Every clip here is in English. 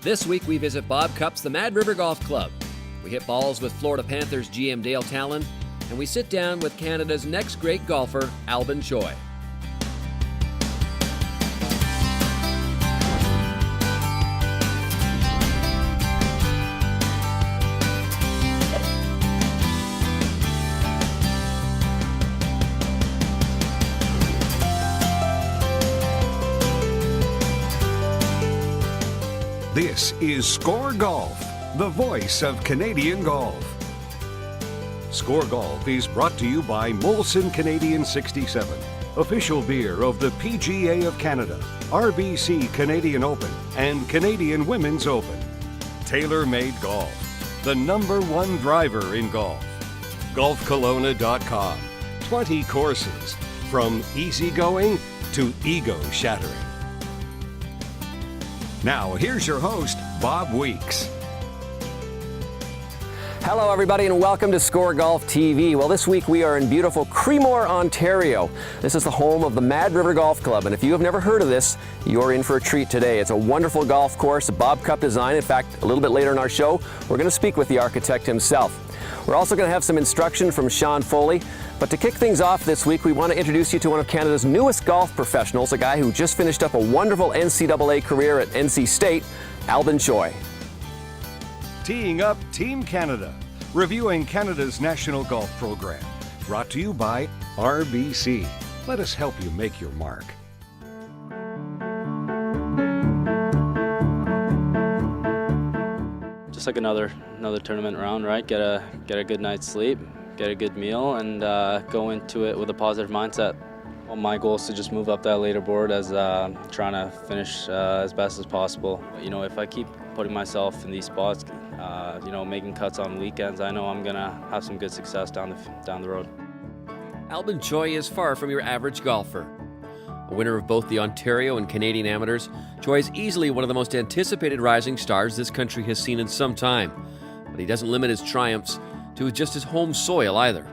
This week we visit Bob Cupp's the Mad River Golf Club. We hit balls with Florida Panthers GM Dale Talon, and we sit down with Canada's next great golfer, Albin Choi. This is Score Golf, the voice of Canadian golf. Score Golf is brought to you by Molson Canadian 67, official beer of the PGA of Canada, RBC Canadian Open, and Canadian Women's Open. Tailor-made golf, the #1 driver in golf. GolfKelowna.com, 20 courses, from easygoing to ego-shattering. Now, here's your host, Bob Weeks. Hello everybody and welcome to Score Golf TV. Well, this week we are in beautiful Creemore, Ontario. This is the home of the Mad River Golf Club, and if you have never heard of this, you're in for a treat today. It's a wonderful golf course, a Bob Cupp design. In fact, a little bit later in our show, we're going to speak with the architect himself. We're also going to have some instruction from Sean Foley. But to kick things off this week, we want to introduce you to one of Canada's newest golf professionals, a guy who just finished up a wonderful NCAA career at NC State, Albin Choi. Teeing up Team Canada, reviewing Canada's national golf program. Brought to you by RBC. Let us help you make your mark. Just like another tournament round, right? Get a good night's sleep, get a good meal, and go into it with a positive mindset. Well, my goal is to just move up that leaderboard as trying to finish as best as possible. You know, if I keep putting myself in these spots, you know, making cuts on weekends, I know I'm gonna have some good success down the road. Albin Choi is far from your average golfer. A winner of both the Ontario and Canadian amateurs, Choi is easily one of the most anticipated rising stars this country has seen in some time. But he doesn't limit his triumphs to just his home soil either.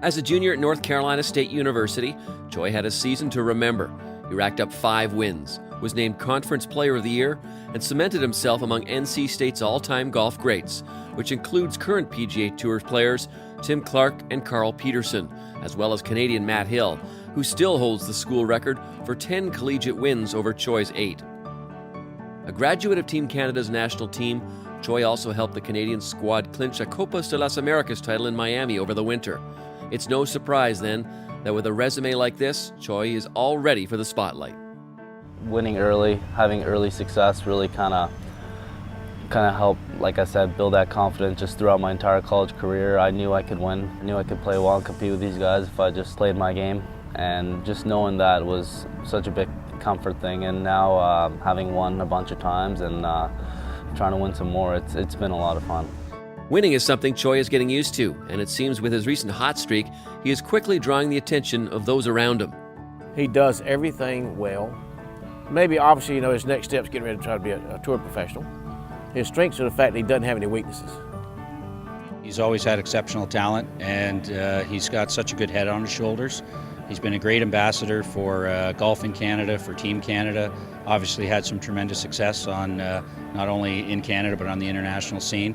As a junior at North Carolina State University, Choi had a season to remember. He racked up 5 wins, was named Conference Player of the Year, and cemented himself among NC State's all-time golf greats, which includes current PGA Tour players Tim Clark and Carl Peterson, as well as Canadian Matt Hill, who still holds the school record for 10 collegiate wins over Choi's 8. A graduate of Team Canada's national team, Choi also helped the Canadian squad clinch a Copas de las Americas title in Miami over the winter. It's no surprise, then, that with a resume like this, Choi is all ready for the spotlight. Winning early, having early success really kind of helped, like I said, build that confidence just throughout my entire college career. I knew I could win. I knew I could play well and compete with these guys if I just played my game. And just knowing that was such a big comfort thing. And now having won a bunch of times and trying to win some more, it's been a lot of fun. Winning is something Choi is getting used to, and it seems with his recent hot streak, he is quickly drawing the attention of those around him. He does everything well. Maybe, obviously, you know, his next step is getting ready to try to be a tour professional. His strengths are the fact that he doesn't have any weaknesses. He's always had exceptional talent, and he's got such a good head on his shoulders. He's been a great ambassador for Golf in Canada, for Team Canada. Obviously had some tremendous success on not only in Canada but on the international scene.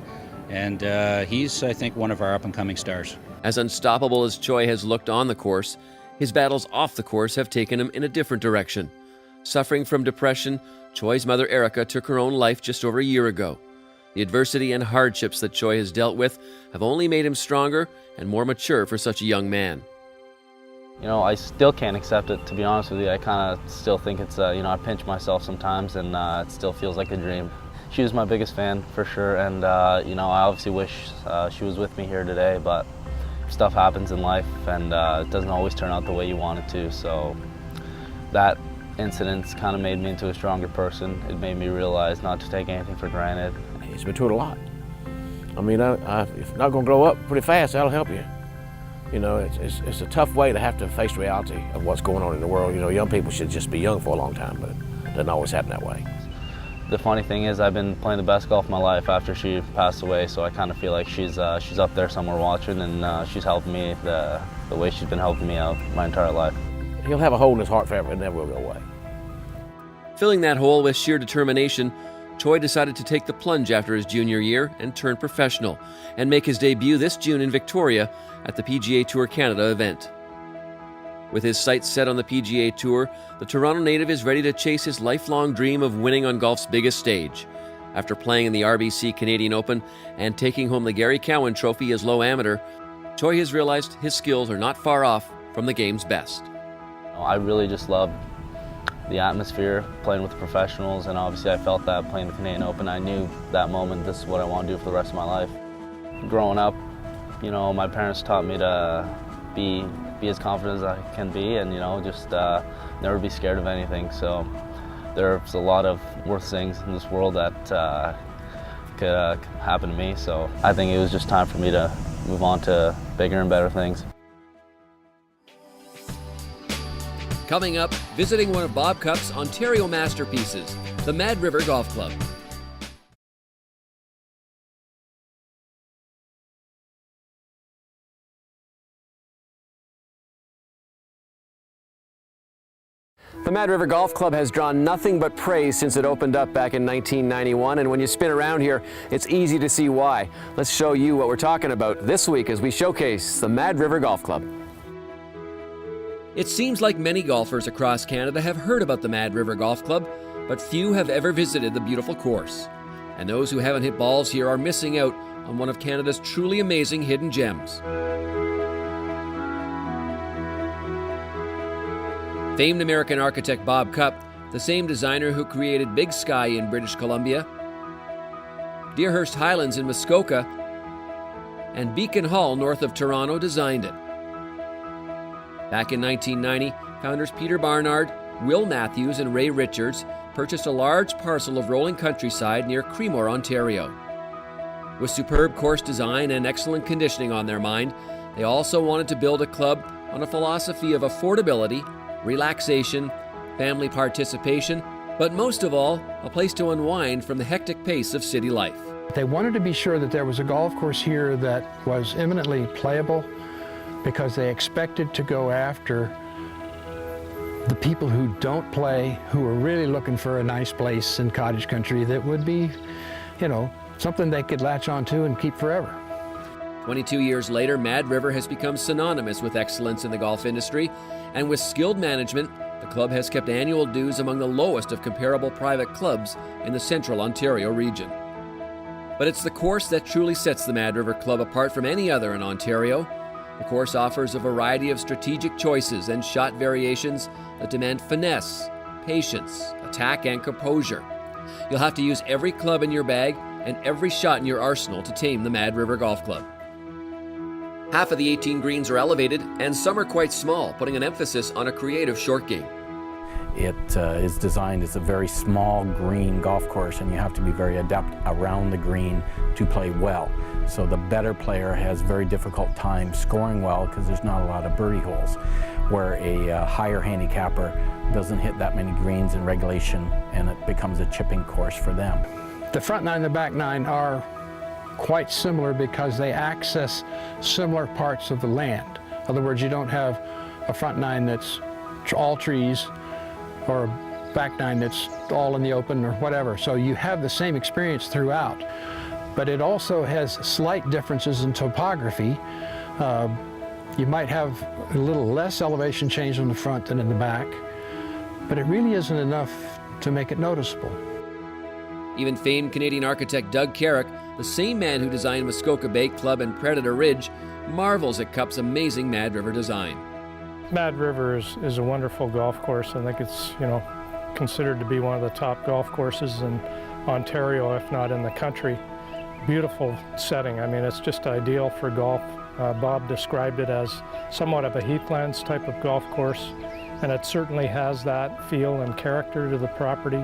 And he's, I think, one of our up-and-coming stars. As unstoppable as Choi has looked on the course, his battles off the course have taken him in a different direction. Suffering from depression, Choi's mother Erica took her own life just over a year ago. The adversity and hardships that Choi has dealt with have only made him stronger and more mature for such a young man. You know, I still can't accept it, to be honest with you. I kind of still think it's, you know, I pinch myself sometimes, and it still feels like a dream. She was my biggest fan, for sure, and, you know, I obviously wish she was with me here today, but stuff happens in life, and it doesn't always turn out the way you want it to, so that incident's kind of made me into a stronger person. It made me realize not to take anything for granted. He's matured a lot. I mean, if you're not going to grow up pretty fast, that'll help you. You know, it's a tough way to have to face reality of what's going on in the world. You know, young people should just be young for a long time, but it doesn't always happen that way. The funny thing is, I've been playing the best golf of my life after she passed away, so I kind of feel like she's up there somewhere watching, and she's helping me the way she's been helping me out my entire life. He'll have a hole in his heart forever and never will go away. Filling that hole with sheer determination, Choi decided to take the plunge after his junior year and turn professional, and make his debut this June in Victoria at the PGA Tour Canada event. With his sights set on the PGA Tour, the Toronto native is ready to chase his lifelong dream of winning on golf's biggest stage. After playing in the RBC Canadian Open and taking home the Gary Cowan Trophy as low amateur, Choi has realized his skills are not far off from the game's best. I really just love the atmosphere, playing with the professionals, and obviously I felt that playing the Canadian Open. I knew that moment, this is what I want to do for the rest of my life. Growing up, you know, my parents taught me to be as confident as I can be, and, you know, just never be scared of anything. So there's a lot of worse things in this world that could happen to me. So I think it was just time for me to move on to bigger and better things. Coming up, visiting one of Bob Cup's Ontario masterpieces, the Mad River Golf Club. The Mad River Golf Club has drawn nothing but praise since it opened up back in 1991, and when you spin around here, it's easy to see why. Let's show you what we're talking about this week as we showcase the Mad River Golf Club. It seems like many golfers across Canada have heard about the Mad River Golf Club, but few have ever visited the beautiful course. And those who haven't hit balls here are missing out on one of Canada's truly amazing hidden gems. Famed American architect Bob Cup, the same designer who created Big Sky in British Columbia, Deerhurst Highlands in Muskoka, and Beacon Hall north of Toronto, designed it. Back in 1990, founders Peter Barnard, Will Matthews, and Ray Richards purchased a large parcel of rolling countryside near Creemore, Ontario. With superb course design and excellent conditioning on their mind, they also wanted to build a club on a philosophy of affordability, relaxation, family participation, but most of all, a place to unwind from the hectic pace of city life. They wanted to be sure that there was a golf course here that was eminently playable, because they expected to go after the people who don't play, who are really looking for a nice place in cottage country that would be, you know, something they could latch onto and keep forever. 22 years later, Mad River has become synonymous with excellence in the golf industry, and with skilled management, the club has kept annual dues among the lowest of comparable private clubs in the central Ontario region. But it's the course that truly sets the Mad River Club apart from any other in Ontario. The course offers a variety of strategic choices and shot variations that demand finesse, patience, attack, and composure. You'll have to use every club in your bag and every shot in your arsenal to tame the Mad River Golf Club. Half of the 18 greens are elevated, and some are quite small, putting an emphasis on a creative short game. It is designed as a very small green golf course, and you have to be very adept around the green to play well. So the better player has very difficult time scoring well because there's not a lot of birdie holes, where a higher handicapper doesn't hit that many greens in regulation, and it becomes a chipping course for them. The front nine and the back nine are quite similar because they access similar parts of the land. In other words, you don't have a front nine that's all trees or a back nine that's all in the open or whatever. So you have the same experience throughout, but it also has slight differences in topography. You might have a little less elevation change on the front than in the back, but it really isn't enough to make it noticeable. Even famed Canadian architect Doug Carrick, the same man who designed Muskoka Bay Club and Predator Ridge, marvels at Cup's amazing Mad River design. Mad River is a wonderful golf course. I think it's, you know, considered to be one of the top golf courses in Ontario, if not in the country. Beautiful setting. I mean, it's just ideal for golf. Bob described it as somewhat of a heathlands type of golf course, and it certainly has that feel and character to the property.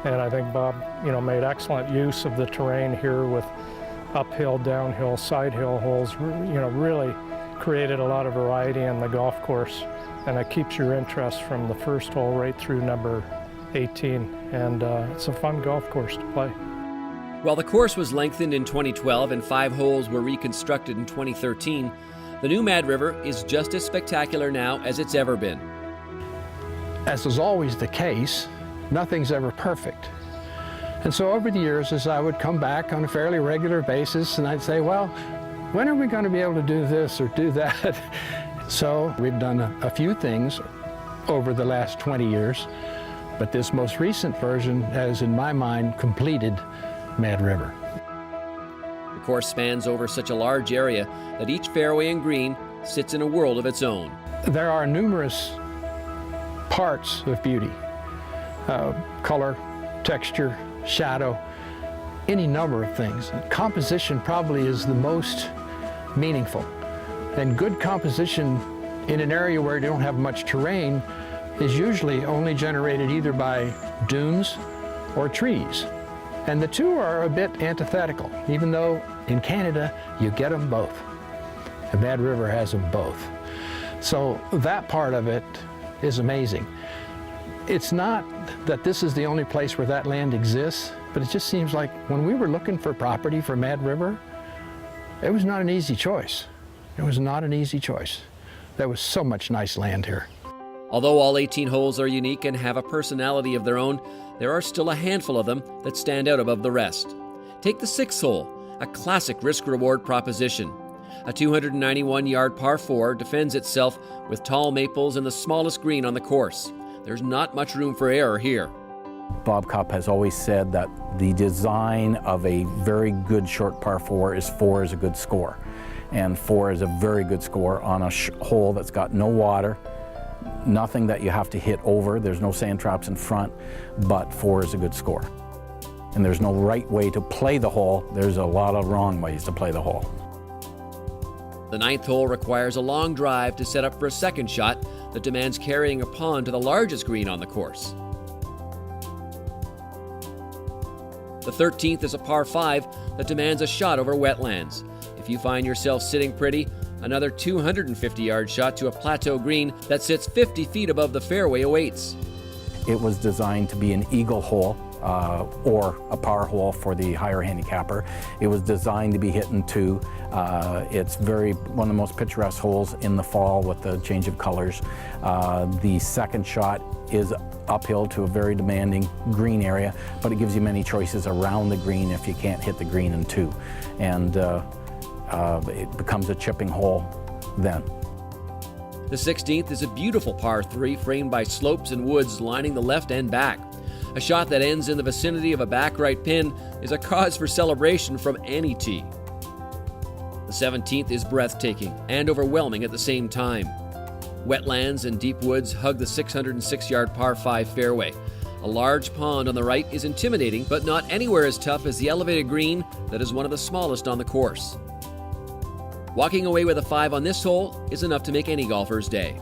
And I think Bob, you know, made excellent use of the terrain here with uphill, downhill, side hill holes. You know, really created a lot of variety in the golf course, and it keeps your interest from the first hole right through number 18. And it's a fun golf course to play. While the course was lengthened in 2012 and 5 holes were reconstructed in 2013, the new Mad River is just as spectacular now as it's ever been. As is always the case, nothing's ever perfect. And so over the years, as I would come back on a fairly regular basis, and I'd say, well, when are we going to be able to do this or do that? So we've done a few things over the last 20 years, but this most recent version has, in my mind, completed Mad River. The course spans over such a large area that each fairway and green sits in a world of its own. There are numerous parts of beauty, color, texture, shadow, any number of things. Composition probably is the most meaningful. And good composition in an area where you don't have much terrain is usually only generated either by dunes or trees. And the two are a bit antithetical, even though in Canada you get them both. The Mad River has them both. So that part of it is amazing. It's not that this is the only place where that land exists, but it just seems like when we were looking for property for Mad River, it was not an easy choice. It was not an easy choice. There was so much nice land here. Although all 18 holes are unique and have a personality of their own, there are still a handful of them that stand out above the rest. Take the 6th hole, a classic risk-reward proposition. A 291-yard par 4 defends itself with tall maples and the smallest green on the course. There's not much room for error here. Bob Cupp has always said that the design of a very good short par 4 is 4 is a good score. And 4 is a very good score on a hole that's got no water, nothing that you have to hit over, there's no sand traps in front, but 4 is a good score. And there's no right way to play the hole, there's a lot of wrong ways to play the hole. The 9th hole requires a long drive to set up for a second shot that demands carrying a pond to the largest green on the course. The 13th is a par 5 that demands a shot over wetlands. If you find yourself sitting pretty, another 250-yard shot to a plateau green that sits 50 feet above the fairway awaits. It was designed to be an eagle hole or a par hole for the higher handicapper. It was designed to be hit in 2. It's one of the most picturesque holes in the fall with the change of colors. The second shot is uphill to a very demanding green area, but it gives you many choices around the green if you can't hit the green in 2. And it becomes a chipping hole then. The 16th is a beautiful par 3 framed by slopes and woods lining the left and back. A shot that ends in the vicinity of a back right pin is a cause for celebration from any tee. The 17th is breathtaking and overwhelming at the same time. Wetlands and deep woods hug the 606-yard par 5 fairway. A large pond on the right is intimidating, but not anywhere as tough as the elevated green that is one of the smallest on the course. Walking away with a 5 on this hole is enough to make any golfer's day.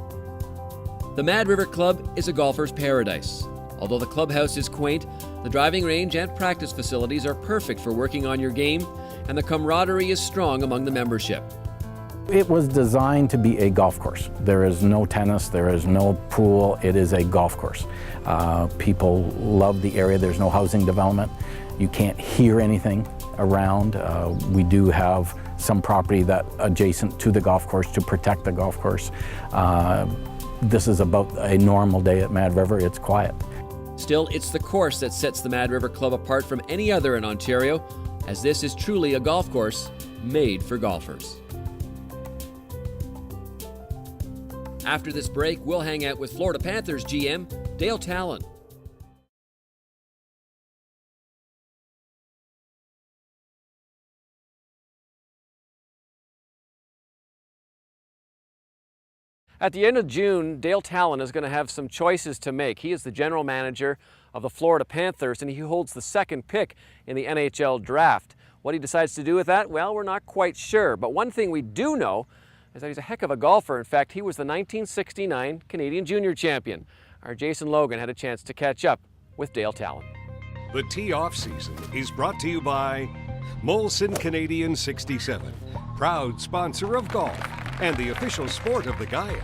The Mad River Club is a golfer's paradise. Although the clubhouse is quaint, the driving range and practice facilities are perfect for working on your game, and the camaraderie is strong among the membership. It was designed to be a golf course. There is no tennis, there is no pool, it is a golf course. People love the area, there's no housing development. You can't hear anything around. We do have some property that adjacent to the golf course to protect the golf course. This is about a normal day at Mad River, it's quiet. Still, it's the course that sets the Mad River Club apart from any other in Ontario, as this is truly a golf course made for golfers. After this break, we'll hang out with Florida Panthers GM Dale Talon. At the end of June, Dale Talon is going to have some choices to make. He is the general manager of the Florida Panthers, and he holds the second pick in the NHL draft. What he decides to do with that, well, we're not quite sure. But one thing we do know is that he's a heck of a golfer. In fact, he was the 1969 Canadian Junior Champion. Our Jason Logan had a chance to catch up with Dale Talon. The Tee Off Season is brought to you by Molson Canadian 67, proud sponsor of golf and the official sport of the Gaia.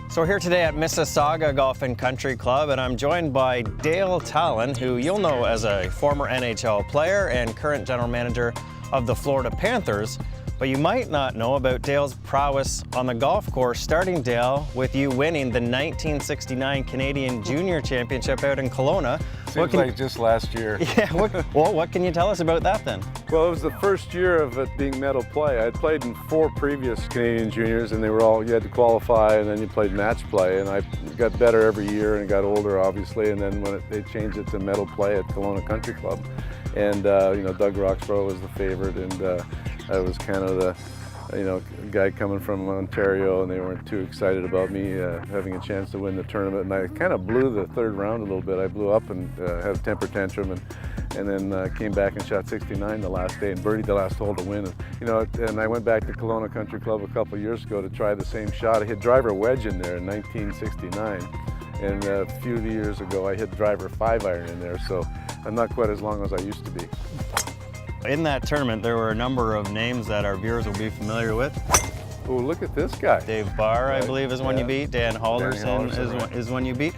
So we're here today at Mississauga Golf and Country Club, and I'm joined by Dale Talon, who you'll know as a former NHL player and current general manager of the Florida Panthers. But you might not know about Dale's prowess on the golf course, starting, Dale, with you winning the 1969 Canadian Junior Championship out in Kelowna, Seems like just last year. Yeah, what can you tell us about that then? Well, it was the first year of it being medal play. I had played in 4 previous Canadian juniors, and they were all, you had to qualify, and then you played match play, and I got better every year and got older, obviously, and then when they changed it to medal play at Kelowna Country Club, and you know, Doug Roxborough was the favorite, and I was kind of the, you know, guy coming from Ontario, and they weren't too excited about me having a chance to win the tournament. And I kind of blew the 3rd round a little bit. I blew up and had a temper tantrum, and then came back and shot 69 the last day and birdied the last hole to win. And, you know, and I went back to Kelowna Country Club a couple of years ago to try the same shot. I hit driver wedge in there in 1969, and a few years ago I hit driver 5-iron in there. So I'm not quite as long as I used to be. In that tournament, there were a number of names that our viewers will be familiar with. Oh, look at this guy. Dave Barr, I believe, is one you beat. Dan Halderson is one you beat.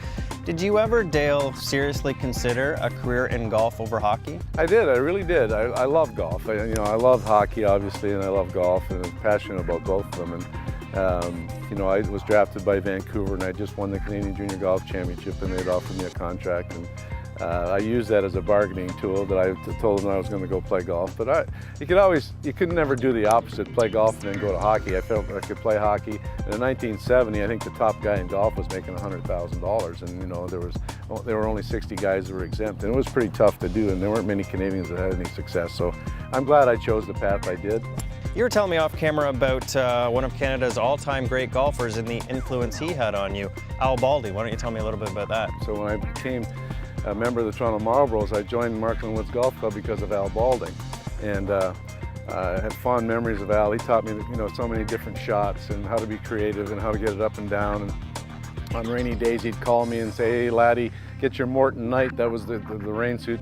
Did you ever, Dale, seriously consider a career in golf over hockey? I did, I really did. I love golf. You know, I love hockey, obviously, and I love golf, and I'm passionate about both of them. And you know, I was drafted by Vancouver, and I just won the Canadian Junior Golf Championship, and they'd offered me a contract. And I used that as a bargaining tool that I told them I was going to go play golf. But you could never do the opposite, play golf and then go to hockey. I felt I could play hockey. And in 1970, I think the top guy in golf was making $100,000. And you know, there were only 60 guys that were exempt. And it was pretty tough to do, and there weren't many Canadians that had any success. So I'm glad I chose the path I did. You were telling me off camera about one of Canada's all-time great golfers and the influence he had on you, Al Baldy. Why don't you tell me a little bit about that? So when I became a member of the Toronto Marlboros, I joined Markland Woods Golf Club because of Al Balding, and I had fond memories of Al. He taught me, you know, so many different shots and how to be creative and how to get it up and down. And on rainy days, he'd call me and say, "Hey, laddie, get your Morton Knight." That was the rain suit,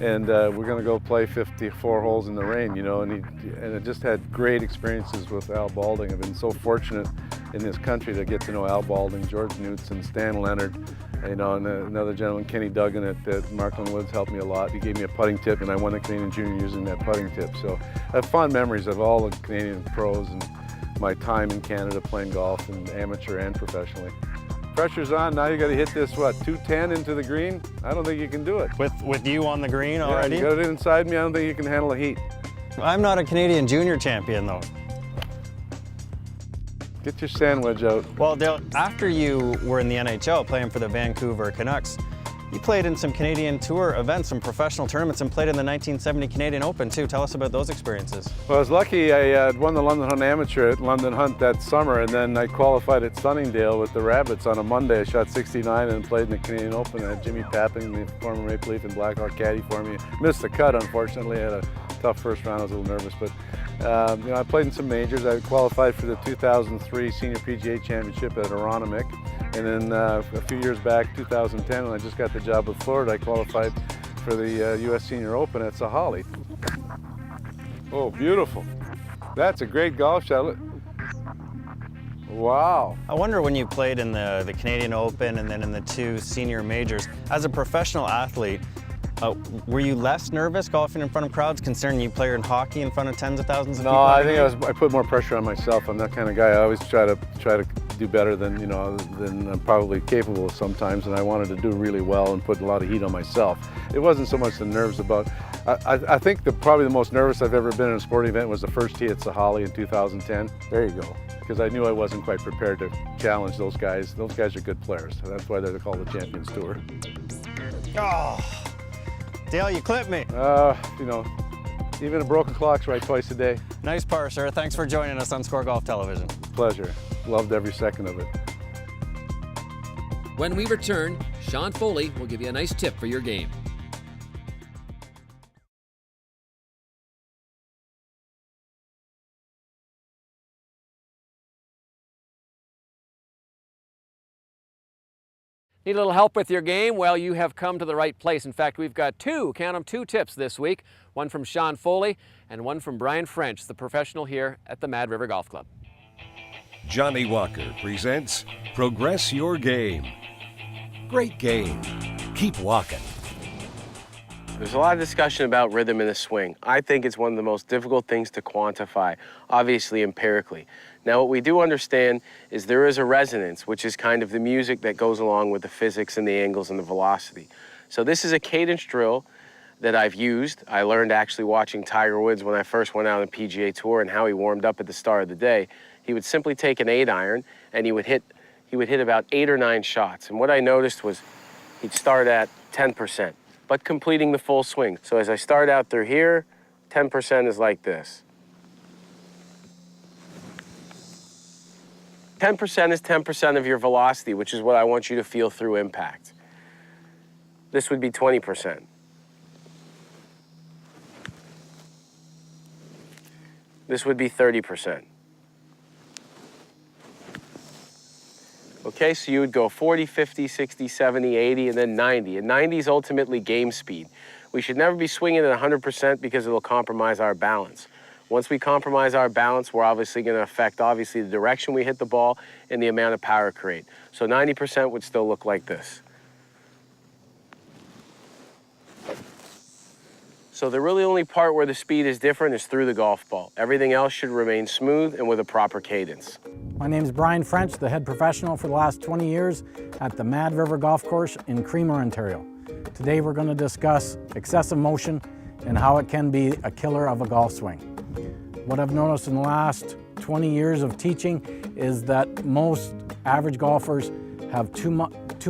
and we're going to go play 54 holes in the rain, you know. And I just had great experiences with Al Balding. I've been so fortunate in this country to get to know Al Balding, George Knudson, Stan Leonard. You know, and another gentleman, Kenny Duggan at Markland Woods, helped me a lot. He gave me a putting tip, and I won the Canadian Junior using that putting tip. So I have fond memories of all the Canadian pros and my time in Canada playing golf, and amateur and professionally. Pressure's on. Now you got to hit this, what, 210 into the green? I don't think you can do it. With you on the green already? Yeah, you got it inside me. I don't think you can handle the heat. I'm not a Canadian Junior champion, though. Get your sandwich out. Well, Dale, after you were in the NHL playing for the Vancouver Canucks, you played in some Canadian Tour events, some professional tournaments, and played in the 1970 Canadian Open, too. Tell us about those experiences. Well, I was lucky. I won the London Hunt Amateur at London Hunt that summer, and then I qualified at Sunningdale with the Rabbits on a Monday. I shot 69 and played in the Canadian Open. I had Jimmy Pappin, the former Maple Leaf and Blackhawk caddy for me. Missed the cut, unfortunately. I had a tough first round. I was a little nervous, but you know, I played in some majors. I qualified for the 2003 Senior PGA Championship at Aronimink, and then a few years back, 2010, when I just got the job with Florida, I qualified for the U.S. Senior Open at Sahalee. Oh, beautiful. That's a great golf shot. Wow. I wonder, when you played in the Canadian Open and then in the 2 senior majors, as a professional athlete, were you less nervous golfing in front of crowds, considering you play in hockey in front of tens of thousands of people? No, I think I put more pressure on myself. I'm that kind of guy. I always try to do better than, you know, than I'm probably capable of sometimes, and I wanted to do really well and put a lot of heat on myself. It wasn't so much the nerves about. I think probably the most nervous I've ever been in a sporting event was the first tee at Sahalee in 2010. There you go. Because I knew I wasn't quite prepared to challenge those guys. Those guys are good players. So that's why they're called the Champions Tour. Oh. Dale, you clipped me. You know, even a broken clock's right twice a day. Nice par, sir. Thanks for joining us on Score Golf Television. Pleasure. Loved every second of it. When we return, Sean Foley will give you a nice tip for your game. Need a little help with your game? Well, you have come to the right place. In fact, we've got two tips this week. One from Sean Foley and one from Brian French, the professional here at the Mad River Golf Club. Johnny Walker presents Progress Your Game. Great game. Keep walking. There's a lot of discussion about rhythm in the swing. I think it's one of the most difficult things to quantify, obviously empirically. Now, what we do understand is there is a resonance, which is kind of the music that goes along with the physics and the angles and the velocity. So this is a cadence drill that I've used. I learned actually watching Tiger Woods when I first went out on the PGA Tour and how he warmed up at the start of the day. He would simply take an 8-iron and he would hit about 8 or 9 shots. And what I noticed was he'd start at 10%, but completing the full swing. So as I start out through here, 10% is like this. 10% is 10% of your velocity, which is what I want you to feel through impact. This would be 20%. This would be 30%. Okay, so you would go 40, 50, 60, 70, 80, and then 90. And 90 is ultimately game speed. We should never be swinging at 100% because it'll compromise our balance. Once we compromise our balance, we're obviously going to affect, the direction we hit the ball and the amount of power create. So 90% would still look like this. So the really only part where the speed is different is through the golf ball. Everything else should remain smooth and with a proper cadence. My name is Brian French, the head professional for the last 20 years at the Mad River Golf Course in Creemore, Ontario. Today we're going to discuss excessive motion and how it can be a killer of a golf swing. What I've noticed in the last 20 years of teaching is that most average golfers have too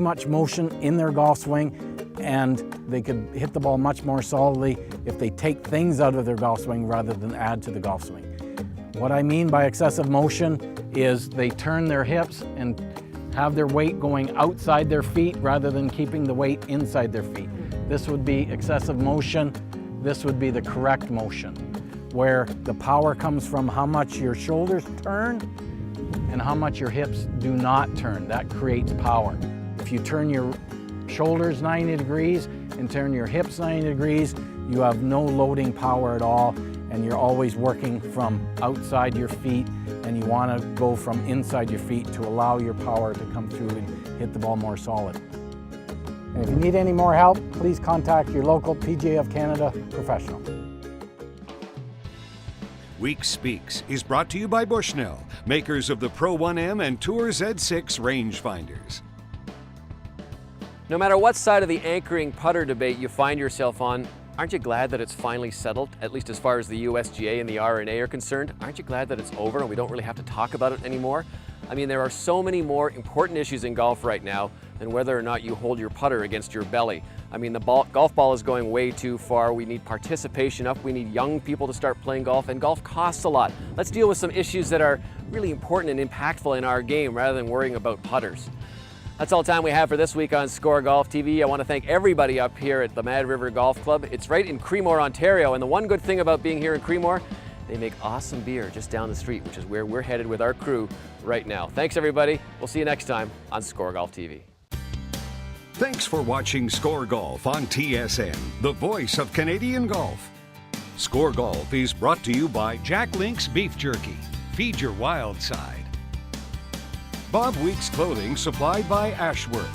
much motion in their golf swing, and they could hit the ball much more solidly if they take things out of their golf swing rather than add to the golf swing. What I mean by excessive motion is they turn their hips and have their weight going outside their feet rather than keeping the weight inside their feet. This would be excessive motion. This would be the correct motion, where the power comes from how much your shoulders turn and how much your hips do not turn. That creates power. If you turn your shoulders 90 degrees and turn your hips 90 degrees, you have no loading power at all, and you're always working from outside your feet, and you want to go from inside your feet to allow your power to come through and hit the ball more solid. And if you need any more help, please contact your local PGA of Canada professional. Week Speaks is brought to you by Bushnell, makers of the Pro 1M and Tour Z6 rangefinders. No matter what side of the anchoring putter debate you find yourself on, aren't you glad that it's finally settled, at least as far as the USGA and the R&A are concerned? Aren't you glad that it's over and we don't really have to talk about it anymore? I mean, there are so many more important issues in golf right now than whether or not you hold your putter against your belly. I mean, the golf ball is going way too far. We need participation up. We need young people to start playing golf, and golf costs a lot. Let's deal with some issues that are really important and impactful in our game rather than worrying about putters. That's all the time we have for this week on Score Golf TV. I want to thank everybody up here at the Mad River Golf Club. It's right in Creemore, Ontario, and the one good thing about being here in Creemore, they make awesome beer just down the street, which is where we're headed with our crew right now. Thanks, everybody. We'll see you next time on Score Golf TV. Thanks for watching Score Golf on TSN, the voice of Canadian golf. Score Golf is brought to you by Jack Link's Beef Jerky. Feed your wild side. Bob Weeks Clothing supplied by Ashworth.